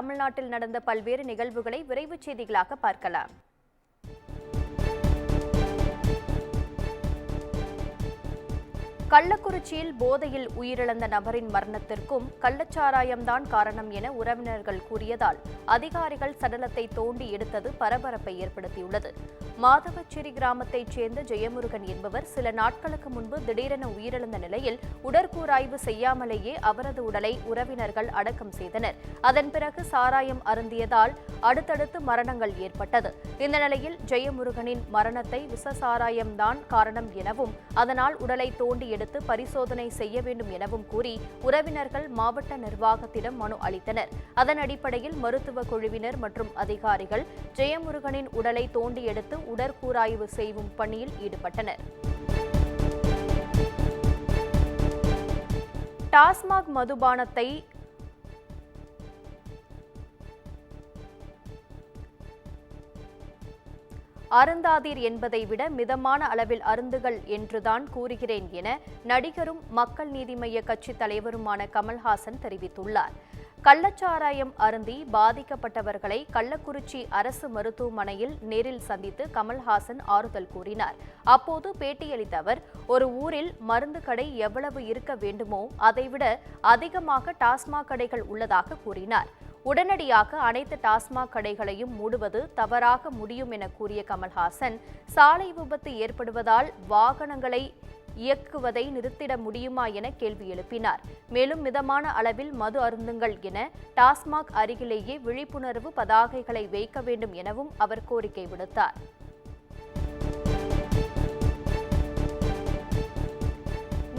தமிழ்நாட்டில் நடந்த பல்வேறு நிகழ்வுகளை விரைவுச் செய்திகளாக பார்க்கலாம். கள்ளக்குறிச்சியில் போதையில் உயிரிழந்த நபரின் மரணத்திற்கும் கள்ளச்சாராயம்தான் காரணம் என உறவினர்கள் கூறியதால் அதிகாரிகள் சடலத்தை தோண்டி எடுத்தது பரபரப்பை ஏற்படுத்தியுள்ளது. மாதவச்சேரி கிராமத்தைச் சேர்ந்த ஜெயமுருகன் என்பவர் சில நாட்களுக்கு முன்பு திடீரென உயிரிழந்த நிலையில் உடற்கூராய்வு செய்யாமலேயே அவரது உடலை உறவினர்கள் அடக்கம் செய்தனர். அதன் பிறகு சாராயம் அருந்தியதால் அடுத்தடுத்து மரணங்கள் ஏற்பட்டது. இந்த நிலையில் ஜெயமுருகனின் மரணத்தை விஷசாராயம்தான் காரணம் எனவும் அதனால் உடலை தோண்டி எடுத்து பரிசோதனை செய்ய வேண்டும் எனவும் கூறி உறவினர்கள் மாவட்ட நிர்வாகத்திடம் மனு அளித்தனர். அதன் அடிப்படையில் மருத்துவ குழுவினர் மற்றும் அதிகாரிகள் ஜெயமுருகனின் உடலை தோண்டி எடுத்து உடற்கூராய்வு செய்யும் பணியில் ஈடுபட்டனர். டாஸ்மாக் மதுபானத்தை அருந்தாதீர் என்பதை விட மிதமான அளவில் அருந்துகள் என்றுதான் கூறுகிறேன் என நடிகரும் மக்கள் நீதி மய்ய கட்சி தலைவருமான கமல்ஹாசன் தெரிவித்துள்ளார். கள்ளச்சாராயம் அருந்தி பாதிக்கப்பட்டவர்களை கள்ளக்குறிச்சி அரசு மருத்துவமனையில் நேரில் சந்தித்து கமல்ஹாசன் ஆறுதல் கூறினார். அப்போது பேட்டியளித்த அவர், ஒரு ஊரில் மருந்து கடை எவ்வளவு இருக்க வேண்டுமோ அதைவிட அதிகமாக டாஸ்மாக் கடைகள் உள்ளதாக கூறினார். உடனடியாக அனைத்து டாஸ்மாக் கடைகளையும் மூடுவது தவறாக முடியும் என கூறிய கமல்ஹாசன், சாலை விபத்து ஏற்படுவதால் வாகனங்களை இயக்குவதை நிறுத்திட முடியுமா என கேள்வி எழுப்பினார். மேலும் மிதமான அளவில் மது அருந்துங்கள் என டாஸ்மாக் அருகிலேயே விழிப்புணர்வு பதாகைகளை வைக்க வேண்டும் எனவும் அவர் கோரிக்கை விடுத்தார்.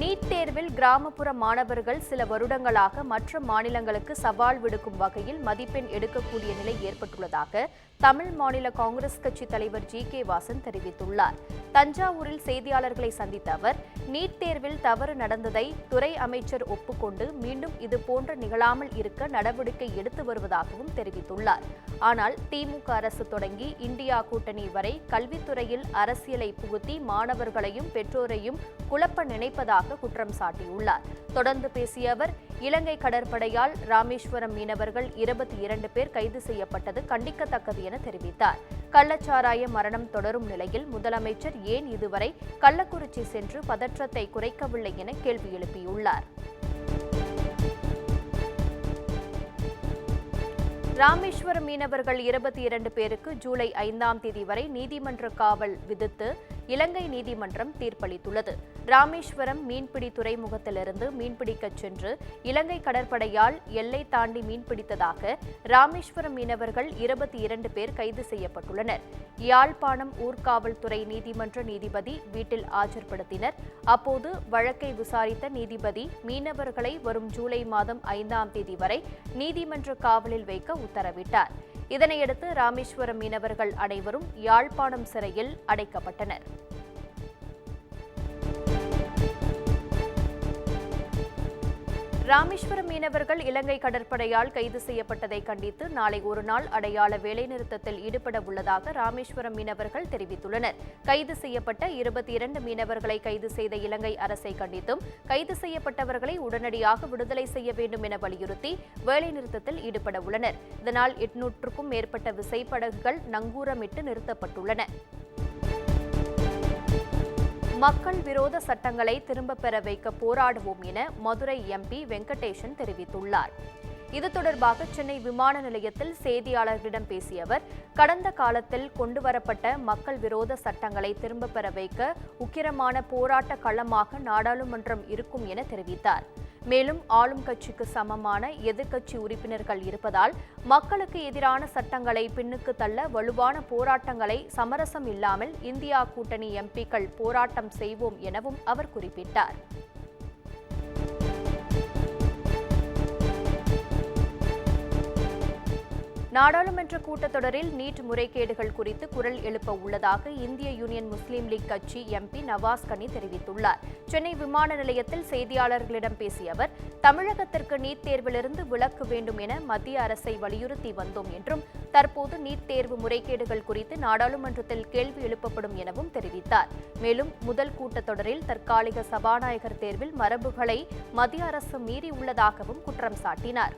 நீட் தேர்வில் கிராமப்புற மாணவர்கள் சில வருடங்களாக மற்ற மாநிலங்களுக்கு சவால் விடுக்கும் வகையில் மதிப்பெண் எடுக்கக்கூடிய நிலை ஏற்பட்டுள்ளதாக தமிழ் மாநில காங்கிரஸ் கட்சி தலைவர் ஜி.கே. வாசன் தெரிவித்துள்ளார். தஞ்சாவூரில் செய்தியாளர்களை சந்தித்த அவர், நீட் தேர்வில் தவறு நடந்ததை துறை அமைச்சர் ஒப்புக்கொண்டு மீண்டும் இதுபோன்ற நிகழாமல் இருக்க நடவடிக்கை எடுத்து வருவதாகவும் தெரிவித்துள்ளார். ஆனால் திமுக அரசு தொடங்கி இந்தியா கூட்டணி வரை கல்வித்துறையில் அரசியலை புகுத்தி மாணவர்களையும் பெற்றோரையும் குழப்ப நினைப்பதாக குற்றம் சாட்டியுள்ளார். தொடர்ந்து பேசிய அவர், இலங்கை கடற்படையால் ராமேஸ்வரம் மீனவர்கள் 22 பேர் கைது செய்யப்பட்டது கண்டிக்கத்தக்கது என தெரிவித்தார். கள்ளச்சாராய மரணம் தொடரும் நிலையில் முதலமைச்சர் ஏன் இதுவரை கள்ளக்குறிச்சி சென்று பதற்றத்தை குறைக்கவில்லை என கேள்வி எழுப்பியுள்ளார். ராமேஸ்வரம் மீனவர்கள் 22 பேருக்கு ஜூலை 5ஆம் தேதி வரை நீதிமன்ற காவல் விதித்து இலங்கை நீதிமன்றம் தீர்ப்பளித்துள்ளது. ராமேஸ்வரம் மீன்பிடி துறைமுகத்திலிருந்து மீன்பிடிக்கச் சென்று இலங்கை கடற்படையால் எல்லை தாண்டி மீன்பிடித்ததாக ராமேஸ்வரம் மீனவர்கள் 22 பேர் கைது செய்யப்பட்டுள்ளனர். யாழ்ப்பாணம் ஊர்காவல்துறை நீதிமன்ற நீதிபதி வீட்டில் ஆஜர்படுத்தினர். அப்போது வழக்கை விசாரித்த நீதிபதி மீனவர்களை வரும் ஜூலை மாதம் 5ஆம் தேதி வரை நீதிமன்ற காவலில் வைக்க உத்தரவிட்டார். இதனையடுத்து ராமேஸ்வரம் மீனவர்கள் அனைவரும் யாழ்ப்பாணம் சிறையில் அடைக்கப்பட்டனர். ராமேஸ்வரம் மீனவர்கள் இலங்கை கடற்படையால் கைது செய்யப்பட்டதை கண்டித்து நாளை ஒருநாள் அடையாள வேலைநிறுத்தத்தில் ஈடுபட உள்ளதாக ராமேஸ்வரம் மீனவர்கள் தெரிவித்துள்ளனர். கைது செய்யப்பட்ட 22 மீனவர்களை கைது செய்த இலங்கை அரசை கண்டித்தும் கைது செய்யப்பட்டவர்களை உடனடியாக விடுதலை செய்ய வேண்டும் என வலியுறுத்தி வேலைநிறுத்தத்தில் ஈடுபட உள்ளனர். இதனால் 800க்கும் மேற்பட்ட விசைப்படகுகள் நங்கூரமிட்டு நிறுத்தப்பட்டுள்ளன. மக்கள் விரோத சட்டங்களை திரும்பப் பெற வைக்க போராடுவோம் என மதுரை எம்பி வெங்கடேசன் தெரிவித்துள்ளார். இது தொடர்பாக சென்னை விமான நிலையத்தில் செய்தியாளர்களிடம் பேசிய அவர், கடந்த காலத்தில் கொண்டுவரப்பட்ட மக்கள் விரோத சட்டங்களை திரும்பப் பெற வைக்க உக்கிரமான போராட்ட களமாக நாடாளுமன்றம் இருக்கும் என தெரிவித்தார். மேலும் ஆளும் கட்சிக்கு சமமான எதிர்க்கட்சி உறுப்பினர்கள் இருப்பதால் மக்களுக்கு எதிரான சட்டங்களை பின்னுக்கு தள்ள வலுவான போராட்டங்களை சமரசம் இல்லாமல் இந்தியா கூட்டணி எம்பிக்கள் போராட்டம் செய்வோம் எனவும் அவர் குறிப்பிட்டார். நாடாளுமன்ற கூட்டத்தொடரில் நீட் முறைகேடுகள் குறித்து குரல் எழுப்ப உள்ளதாக இந்திய யூனியன் முஸ்லீம் லீக் கட்சி எம்பி நவாஸ் கனி தெரிவித்துள்ளார். சென்னை விமான நிலையத்தில் செய்தியாளர்களிடம் பேசிய அவர், தமிழகத்திற்கு நீட் தேர்விலிருந்து விலக்கு வேண்டும் என மத்திய அரசை வலியுறுத்தி வந்தோம் என்றும் தற்போது நீட் தேர்வு முறைகேடுகள் குறித்து நாடாளுமன்றத்தில் கேள்வி எழுப்பப்படும் எனவும் தெரிவித்தார். மேலும் முதல் கூட்டத்தொடரில் தற்காலிக சபாநாயகர் தேர்வில் மரபுகளை மத்திய அரசு மீறியுள்ளதாகவும் குற்றம் சாட்டினார்.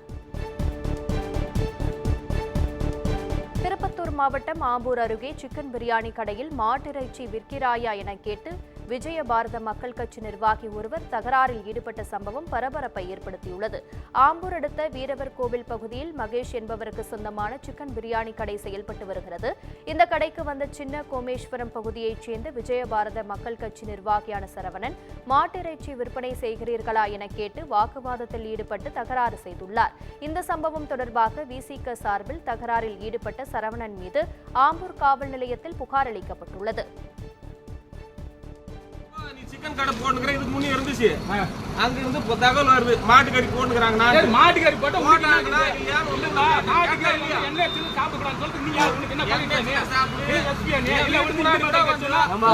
திருப்பத்தூர் மாவட்டம் ஆம்பூர் அருகே சிக்கன் பிரியாணி கடையில் மாட்டிறைச்சி விற்கிறாயா என கேட்டு விஜய பாரத மக்கள் கட்சி நிர்வாகி ஒருவர் தகராறில் ஈடுபட்ட சம்பவம் பரபரப்பை ஏற்படுத்தியுள்ளது. ஆம்பூர் அடுத்த வீரவர் கோவில் பகுதியில் மகேஷ் என்பவருக்கு சொந்தமான சிக்கன் பிரியாணி கடை செயல்பட்டு வருகிறது. இந்த கடைக்கு வந்த சின்ன கோமேஸ்வரம் பகுதியைச் சேர்ந்த விஜய பாரத மக்கள் கட்சி நிர்வாகியான சரவணன் மாட்டிறைச்சி விற்பனை செய்கிறீர்களா என கேட்டு வாக்குவாதத்தில் ஈடுபட்டு தகராறு செய்துள்ளார். இந்த சம்பவம் தொடர்பாக விசிக சார்பில் தகராறில் ஈடுபட்ட சரவணன் மீது ஆம்பூர் காவல் நிலையத்தில் புகார் அளிக்கப்பட்டுள்ளது. சிக்கன் கடை போட்டுக்கிற இதுக்கு முன்னே இருந்துச்சு. அங்க இருந்து தகவல் வருது மாட்டுக்கறி போட்டுக்கிறாங்க. மாட்டுக்கறி போட்டு ஓட்டாங்களா இல்லையா? மாட்டுக்கறி என்ன சாப்பிடக்கூடாதுன்னு சொல்லிட்டு நீங்க உங்களுக்கு என்ன பண்ணிட்டீங்க? சாப்பிடு எஸ்பி நீ இல்ல ஒரு முன்னாடி கூட வந்துல. ஆமா.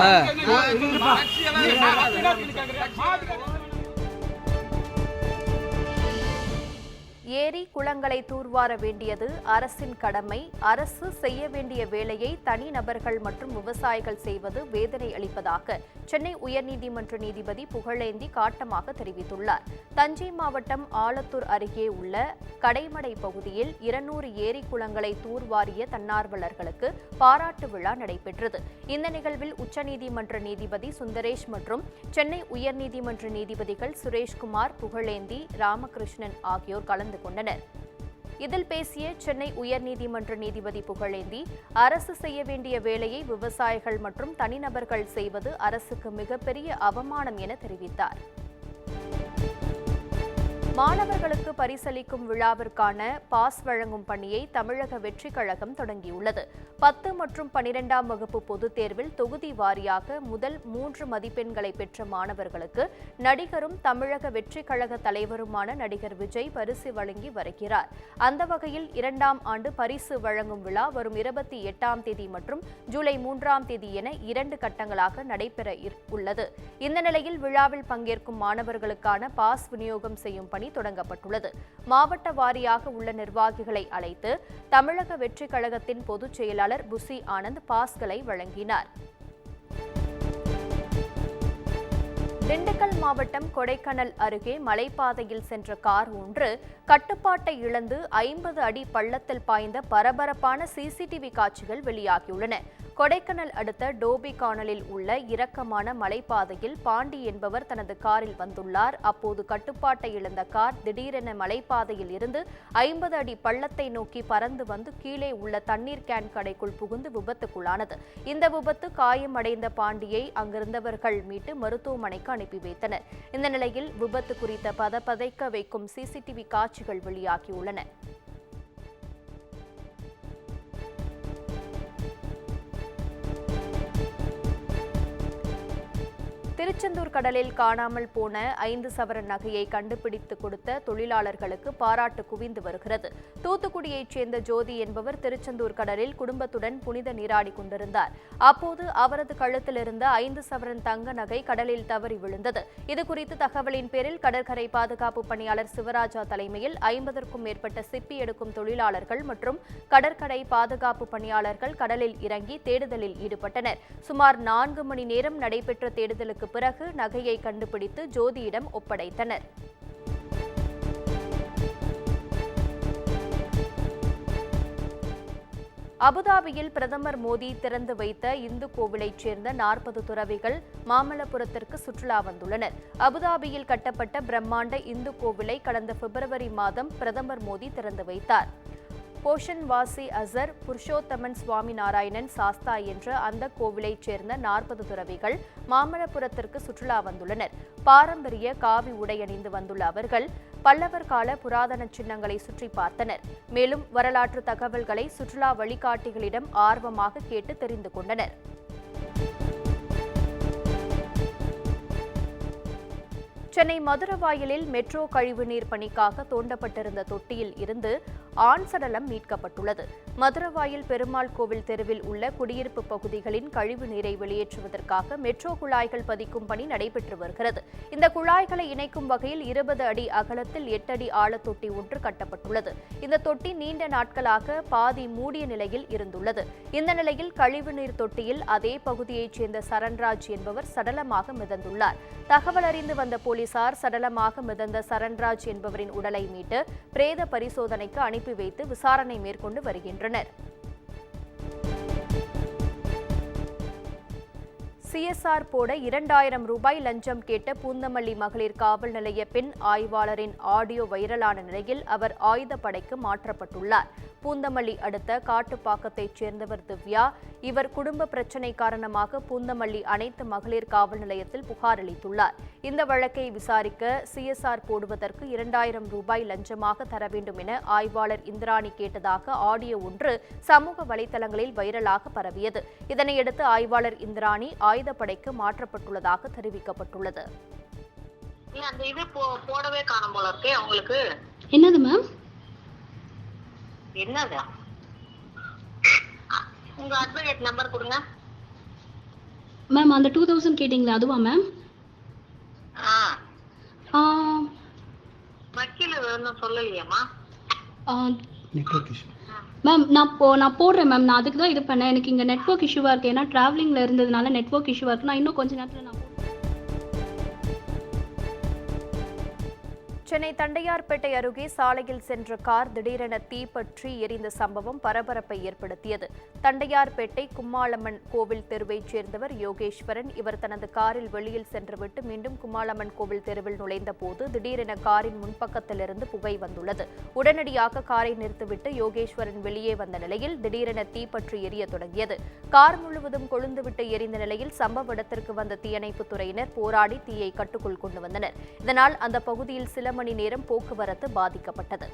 ஏரி குளங்களை தூர்வார வேண்டியது அரசின் கடமை. அரசு செய்ய வேண்டிய வேலையை தனிநபர்கள் மற்றும் விவசாயிகள் செய்வது வேதனை அளிப்பதாக சென்னை உயர்நீதிமன்ற நீதிபதி புகழேந்தி காட்டமாக தெரிவித்துள்ளார். தஞ்சை மாவட்டம் ஆலத்தூர் அருகே உள்ள கடைமடை பகுதியில் 200 ஏரி குளங்களை தூர்வாரிய தன்னார்வலர்களுக்கு பாராட்டு விழா நடைபெற்றது. இந்த நிகழ்வில் உச்சநீதிமன்ற நீதிபதி சுந்தரேஷ் மற்றும் சென்னை உயர்நீதிமன்ற நீதிபதிகள் சுரேஷ்குமார், புகழேந்தி, ராமகிருஷ்ணன் ஆகியோர் கலந்து கொண்டனர். இதில் பேசிய சென்னை உயர்நீதிமன்ற நீதிபதி புகழேந்தி, அரசு செய்ய வேண்டிய வேலையை விவசாயிகள் மற்றும் தனிநபர்கள் செய்வது அரசுக்கு மிகப்பெரிய அவமானம் என தெரிவித்தார். மாணவர்களுக்கு பரிசளிக்கும் விழாவிற்கான பாஸ் வழங்கும் பணியை தமிழக வெற்றிக் கழகம் தொடங்கியுள்ளது. 10 மற்றும் 12ஆம் வகுப்பு பொதுத் தேர்வில் தொகுதி வாரியாக முதல் 3 மதிப்பெண்களை பெற்ற மாணவர்களுக்கு நடிகரும் தமிழக வெற்றிக் கழக தலைவருமான நடிகர் விஜய் பரிசு வழங்கி வருகிறார். அந்த வகையில் 2ஆம் ஆண்டு பரிசு வழங்கும் விழா வரும் 28ஆம் தேதி மற்றும் ஜூலை 3ஆம் தேதி என 2 கட்டங்களாக நடைபெற உள்ளது. இந்த நிலையில் விழாவில் பங்கேற்கும் மாணவர்களுக்கான பாஸ் விநியோகம் செய்யும் பணி தொடங்கப்பட்டுள்ளது. மாவட்ட வாரியாக உள்ள நிர்வாகிகளை அழைத்து தமிழக வெற்றிக் கழகத்தின் பொதுச் செயலாளர் புசி ஆனந்த் பாஸ்களை வழங்கினார். திண்டுக்கல் மாவட்டம் கொடைக்கானல் அருகே மலைப்பாதையில் சென்ற கார் ஒன்று கட்டுப்பாட்டை இழந்து 50 அடி பள்ளத்தில் பாய்ந்த பரபரப்பான சிசிடிவி காட்சிகள் வெளியாகியுள்ளன. கொடைக்கானல் அடுத்த டோபி கானலில் உள்ள இறக்கமான மலைப்பாதையில் பாண்டி என்பவர் தனது காரில் வந்துள்ளார். அப்போது கட்டுப்பாட்டை இழந்த கார் திடீரென மலைப்பாதையில் இருந்து 50 அடி பள்ளத்தை நோக்கி பறந்து வந்து கீழே உள்ள தண்ணீர் கேன் கடைக்குள் புகுந்து விபத்துக்குள்ளானது. இந்த விபத்து காயமடைந்த பாண்டியை அங்கிருந்தவர்கள் மீட்டு மருத்துவமனைக்கு அனுப்பி வைத்தனர். இந்த நிலையில் விபத்து குறித்த பதப்பதைக்க வைக்கும் சிசிடிவி காட்சிகள் வெளியாகியுள்ளன. திருச்செந்தூர் கடலில் காணாமல் போன 5 சவரன் நகையை கண்டுபிடித்து கொடுத்த தொழிலாளர்களுக்கு பாராட்டு குவிந்து வருகிறது. தூத்துக்குடியைச் சேர்ந்த ஜோதி என்பவர் திருச்செந்தூர் கடலில் குடும்பத்துடன் புனித நீராடி கொண்டிருந்தார். அப்போது அவரது கழுத்தில் இருந்த 5 சவரன் தங்க நகை கடலில் தவறி விழுந்தது. இதுகுறித்து தகவலின் பேரில் கடற்கரை பாதுகாப்பு பணியாளர் சிவராஜா தலைமையில் 50க்கும் மேற்பட்ட சிப்பி எடுக்கும் தொழிலாளர்கள் மற்றும் கடற்கரை பாதுகாப்பு பணியாளர்கள் கடலில் இறங்கி தேடுதலில் ஈடுபட்டனர். சுமார் 4 மணி நேரம் நடைபெற்ற தேடுதலுக்கு பிறகு நகையை கண்டுபிடித்து ஜோதியிடம் ஒப்படைத்தனர். அபுதாபியில் பிரதமர் மோடி திறந்து வைத்த இந்து கோவிலைச் சேர்ந்த 40 துறவிகள் மாமல்லபுரத்திற்கு சுற்றுலா வந்துள்ளனர். அபுதாபியில் கட்டப்பட்ட பிரம்மாண்ட இந்து கோவிலை கடந்த பிப்ரவரி மாதம் பிரதமர் மோடி திறந்து வைத்தார். போஷன்வாசி அசர் புருஷோத்தமன் சுவாமி நாராயணன் சாஸ்தா என்ற அந்த கோவிலைச் சேர்ந்த 40 துறவிகள் மாமல்லபுரத்திற்கு சுற்றுலா வந்துள்ளனர். பாரம்பரிய காவி உடை அணிந்து வந்துள்ள அவர்கள் பல்லவர் கால புராதன சின்னங்களை சுற்றி பார்த்தனர். மேலும் வரலாற்று தகவல்களை சுற்றுலா வழிகாட்டிகளிடம் ஆர்வமாக கேட்டு தெரிந்து கொண்டனர். சென்னை மதுரவாயலில் மெட்ரோ கழிவுநீர் பணிக்காக தோண்டப்பட்டிருந்த தொட்டியில் இருந்து ஆண் சடலம் மீட்கப்பட்டுள்ளது. மதுரவாயல் பெருமாள் கோவில் தெருவில் உள்ள குடியிருப்பு பகுதிகளின் கழிவு நீரை வெளியேற்றுவதற்காக மெட்ரோ குழாய்கள் பதிக்கும் பணி நடைபெற்று வருகிறது. இந்த குழாய்களை இணைக்கும் வகையில் 20 அடி அகலத்தில் 8 அடி ஆழ தொட்டி ஒன்று கட்டப்பட்டுள்ளது. இந்த தொட்டி நீண்ட நாட்களாக பாதி மூடிய நிலையில் இருந்துள்ளது. இந்த நிலையில் கழிவுநீர் தொட்டியில் அதே பகுதியைச் சேர்ந்த சரண்ராஜ் என்பவர் சடலமாக மிதந்துள்ளார். தகவல் அறிந்து வந்த போலீசார் சடலமாக மிதந்த சரண்ராஜ் என்பவரின் உடலை மீட்டு பிரேத பரிசோதனைக்கு அனுப்பி வைத்து விசாரணை மேற்கொண்டு வருகின்றனர். சிஎஸ்ஆர் போட 2000 ரூபாய் லஞ்சம் கேட்ட பூந்தமல்லி மகளிர் காவல் நிலைய பெண் ஆய்வாளரின் ஆடியோ வைரலான நிலையில் அவர் ஆயுதப்படைக்கு மாற்றப்பட்டுள்ளார். பூந்தமல்லி அடுத்த காட்டுப்பாக்கத்தைச் சேர்ந்தவர் திவ்யா. இவர் குடும்ப பிரச்சினை காரணமாக பூந்தமல்லி அனைத்து மகளிர் காவல் நிலையத்தில் புகார் அளித்துள்ளார். இந்த வழக்கை விசாரிக்க சிஎஸ்ஆர் போடுவதற்கு 2000 ரூபாய் லஞ்சமாக தர வேண்டும் என ஆய்வாளர் இந்திராணி கேட்டதாக ஆடியோ ஒன்று சமூக வலைதளங்களில் வைரலாக பரவியது. இதனையடுத்து ஆய்வாளர் இந்திராணி ஆயுதப்படைக்கு மாற்றப்பட்டுள்ளதாக தெரிவிக்கப்பட்டுள்ளது. அந்த இது போடவே காணும் போல இருக்கே உங்களுக்கு. என்னது மேம்? என்னது? உங்க அட்வொகேட் நம்பர் கொடுங்க மேம். அந்த 2000 கேட்டிங்களா, அதுவா மேம்? வக்கீல் வேணும் சொல்லலையாமா மேம்? நான் போடுறேன் மேம். நான் அதுக்கு தான் இது பண்ணேன். எனக்கு இங்கே நெட்வொர்க் இஷ்யூவாக இருக்குது. ஏன்னா ட்ராவலிங்கில் இருந்ததுனால நெட்வொர்க் இஷ்யூவாக இருக்குது. நான் இன்னும் கொஞ்சம் நேரத்தில் சென்னை தண்டையார்பேட்டை அருகே சாலையில் சென்ற கார் திடீரென தீப்பற்றி எரிந்த சம்பவம் பரபரப்பை ஏற்படுத்தியது. தண்டையார்பேட்டை கும்மாளம்மன் கோவில் தெருவைச் சேர்ந்தவர் யோகேஸ்வரன். இவர் தனது காரில் வெளியில் சென்றுவிட்டு மீண்டும் கும்மாளம்மன் கோவில் தெருவில் நுழைந்த போது திடீரென காரின் முன்பக்கத்திலிருந்து புகை வந்துள்ளது. உடனடியாக காரை நிறுத்திவிட்டு யோகேஸ்வரன் வெளியே வந்த நிலையில் திடீரென தீப்பற்றி எரிய தொடங்கியது. கார் முழுவதும் கொழுந்துவிட்டு எரிந்த நிலையில் சம்பவ இடத்திற்கு வந்த தீயணைப்புத் துறையினர் போராடி தீயை கட்டுக்குள் கொண்டு வந்தனர். இதனால் அந்த பகுதியில் சில மணி நேரம் போக்குவரத்து பாதிக்கப்பட்டது.